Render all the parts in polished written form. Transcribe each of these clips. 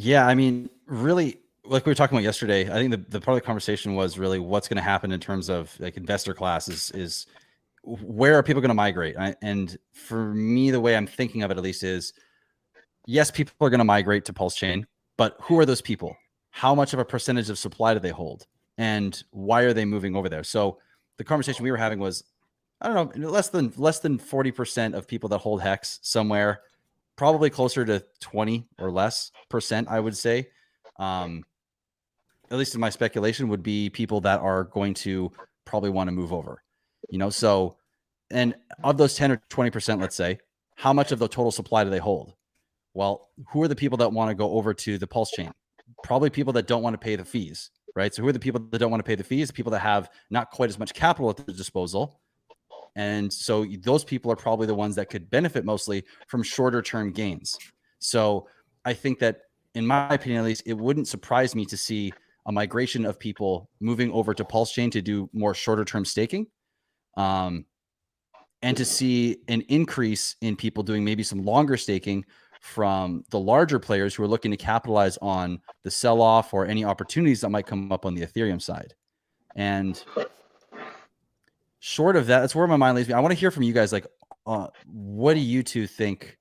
Yeah, I mean, really, like we were talking about yesterday, I think the part of the conversation was really what's going to happen in terms of like investor classes is where are people going to migrate? And for me, the way I'm thinking of it at least is, yes, people are going to migrate to PulseChain, but who are those people? How much of a percentage of supply do they hold? And why are they moving over there? So the conversation we were having was, I don't know, less than 40% of people that hold HEX somewhere, probably closer to 20 or less percent, I would say. At least in my speculation, would be people that are going to probably want to move over, so, and of those 10 or 20%, let's say, how much of the total supply do they hold? Well, who are the people that want to go over to the Pulse chain? Probably people that don't want to pay the fees, right? So who are the people that don't want to pay the fees? People that have not quite as much capital at their disposal. And so those people are probably the ones that could benefit mostly from shorter term gains. So I think that, in my opinion, at least, it wouldn't surprise me to see a migration of people moving over to Pulse chain to do more shorter term staking. And to see an increase in people doing maybe some longer staking from the larger players who are looking to capitalize on the sell-off or any opportunities that might come up on the Ethereum side. And short of that, that's where my mind leads me. I want to hear from you guys. Like, what do you two think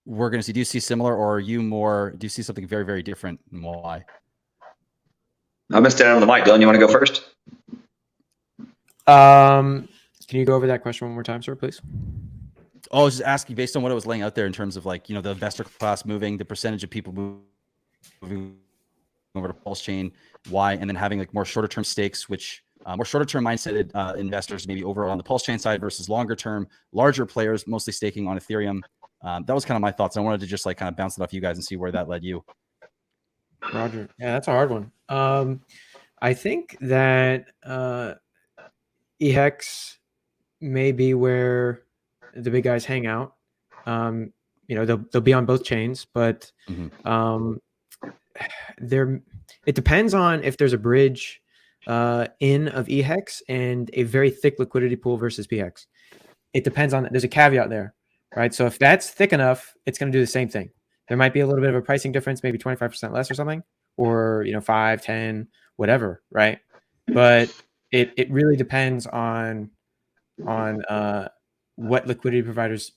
we're going to see? Do you see similar, or do you see something very, very different, and why? I've been standing on the mic. Dylan, you want to go first? Can you go over that question one more time, sir, please? I was just asking based on what it was laying out there in terms of, like, the investor class moving, the percentage of people moving over to Pulse chain, why, and then having like more shorter term stakes, which more shorter term mindset investors maybe over on the Pulse chain side versus longer term, larger players mostly staking on Ethereum. That was kind of my thoughts. I wanted to just like kind of bounce it off you guys and see where that led you. Roger. Yeah, that's a hard one. I think that HEX may be where the big guys hang out. They'll be on both chains, but it depends on if there's a bridge in of HEX and a very thick liquidity pool versus PHEX. It depends on, there's a caveat there, right? So if that's thick enough, it's going to do the same thing. There might be a little bit of a pricing difference, maybe 25% less or something, or 5, 10, whatever, right? But it really depends on what liquidity providers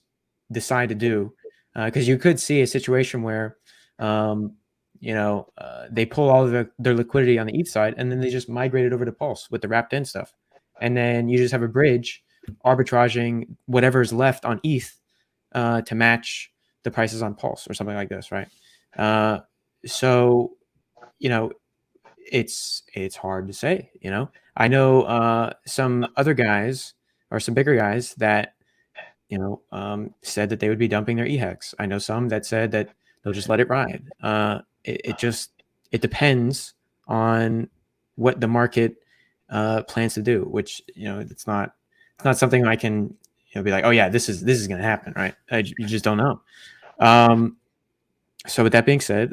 decide to do, because you could see a situation where they pull all of their liquidity on the ETH side, and then they just migrate it over to Pulse with the wrapped in stuff, and then you just have a bridge arbitraging whatever is left on ETH to match the prices on Pulse or something like this, right? So it's hard to say. I know some other guys, or some bigger guys, that said that they would be dumping their HEX. I know some that said that they'll just let it ride. It depends on what the market plans to do, which it's not something I can be like, oh yeah, this is going to happen, right? You just don't know. So with that being said,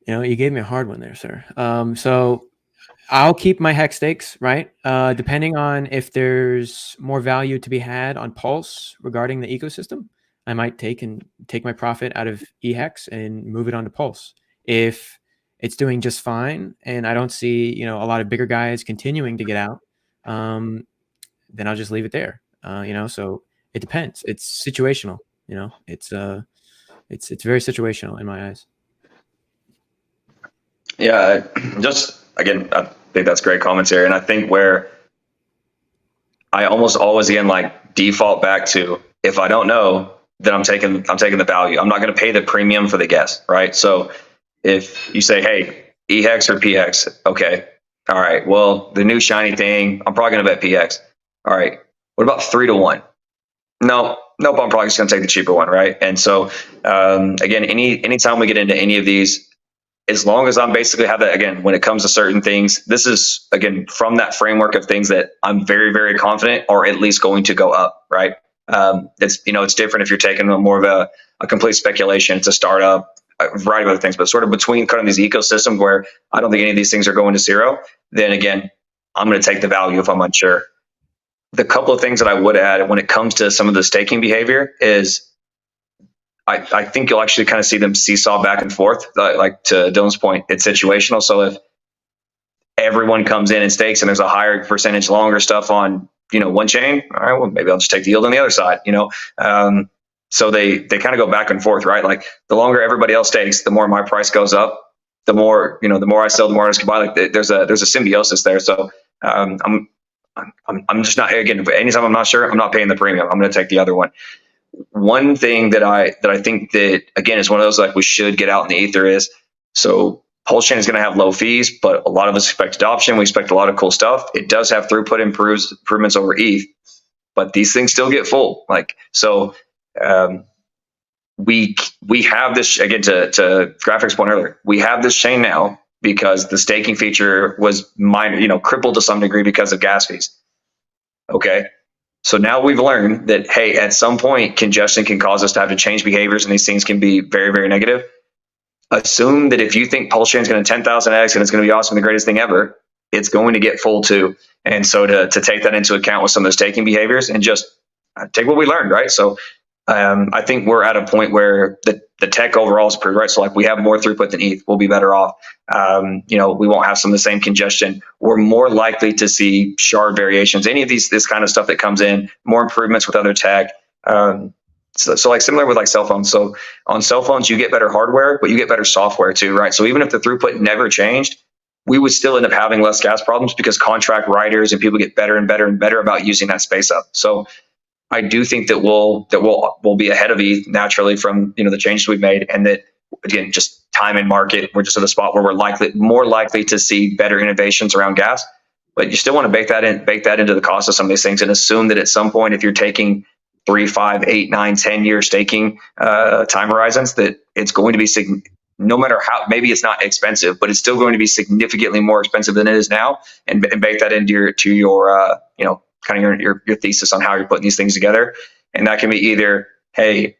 you gave me a hard one there, sir. So I'll keep my HEX stakes, right? Depending on if there's more value to be had on Pulse regarding the ecosystem, I might take my profit out of HEX and move it onto Pulse. If it's doing just fine and I don't see a lot of bigger guys continuing to get out, then I'll just leave it there. So it depends. It's situational. It's very situational in my eyes. Yeah, just again, I think that's great commentary, and I think where I almost always again like default back to, if I don't know, then I'm taking the value. I'm not going to pay the premium for the guess, right? So if you say, hey, HEX or PHEX, okay, all right, well, the new shiny thing, I'm probably going to bet PHEX. All right, what about 3-1? Nope, I'm probably just going to take the cheaper one, right? And so again, anytime we get into any of these, as long as I'm basically have that, again, when it comes to certain things, this is, again, from that framework of things that I'm very, very confident are at least going to go up, right? It's different if you're taking more of a complete speculation. It's a startup, a variety of other things, but sort of between kind of these ecosystems where I don't think any of these things are going to zero, then again, I'm going to take the value if I'm unsure. The couple of things that I would add when it comes to some of the staking behavior is I think you'll actually kind of see them seesaw back and forth. Like to Dylan's point, it's situational. So if everyone comes in and stakes and there's a higher percentage longer stuff on, one chain, all right, well, maybe I'll just take the yield on the other side, so they kind of go back and forth, right? Like the longer everybody else stakes, the more my price goes up, the more, the more I sell, the more others can buy. Like there's a symbiosis there. So I'm just not, again, anytime I'm not sure, I'm not paying the premium. I'm going to take the other one. One thing that I think that, again, is one of those like we should get out in the ether is, so PulseChain is going to have low fees, but a lot of us expect adoption. We expect a lot of cool stuff. It does have throughput improvements over ETH, but these things still get full. Like, so we have this, again, to Graphics' point earlier, we have this chain now because the staking feature was crippled to some degree because of gas fees. Okay. So now we've learned that, hey, at some point, congestion can cause us to have to change behaviors, and these things can be very, very negative. Assume that if you think PulseChain is going to 10,000x and it's going to be awesome, the greatest thing ever, it's going to get full too. And so to take that into account with some of those staking behaviors and just take what we learned, right? So I think we're at a point where the tech overall is pretty right. So like we have more throughput than ETH, we'll be better off. We won't have some of the same congestion. We're more likely to see shard variations, any of this kind of stuff that comes in, more improvements with other tech. So like similar with like cell phones. So on cell phones, you get better hardware, but you get better software too, right? So even if the throughput never changed, we would still end up having less gas problems because contract writers and people get better and better and better about using that space up. So I do think that we'll be ahead of ETH naturally from the changes we've made, and that again, just time and market, we're just at a spot where we're more likely to see better innovations around gas. But you still want to bake that into the cost of some of these things, and assume that at some point, if you're taking 3, 5, 8, 9, 10-year staking time horizons, that it's going to be no matter how, maybe it's not expensive, but it's still going to be significantly more expensive than it is now, and bake that into your kind of your thesis on how you're putting these things together. And that can be either, hey,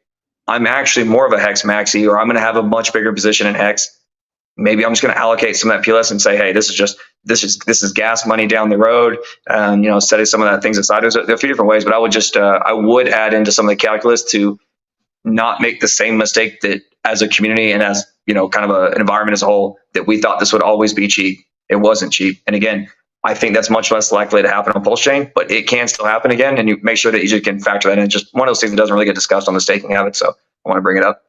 I'm actually more of a HEX Maxi, or I'm going to have a much bigger position in HEX. Maybe I'm just going to allocate some of that PLS and say, hey, this is gas money down the road. Setting some of that things aside. There are a few different ways, but I would just I would add into some of the calculus to not make the same mistake that as a community and as kind of an environment as a whole, that we thought this would always be cheap. It wasn't cheap. And again, I think that's much less likely to happen on PulseChain, but it can still happen again. And you make sure that you just can factor that in. Just one of those things that doesn't really get discussed on the staking habit. So I want to bring it up.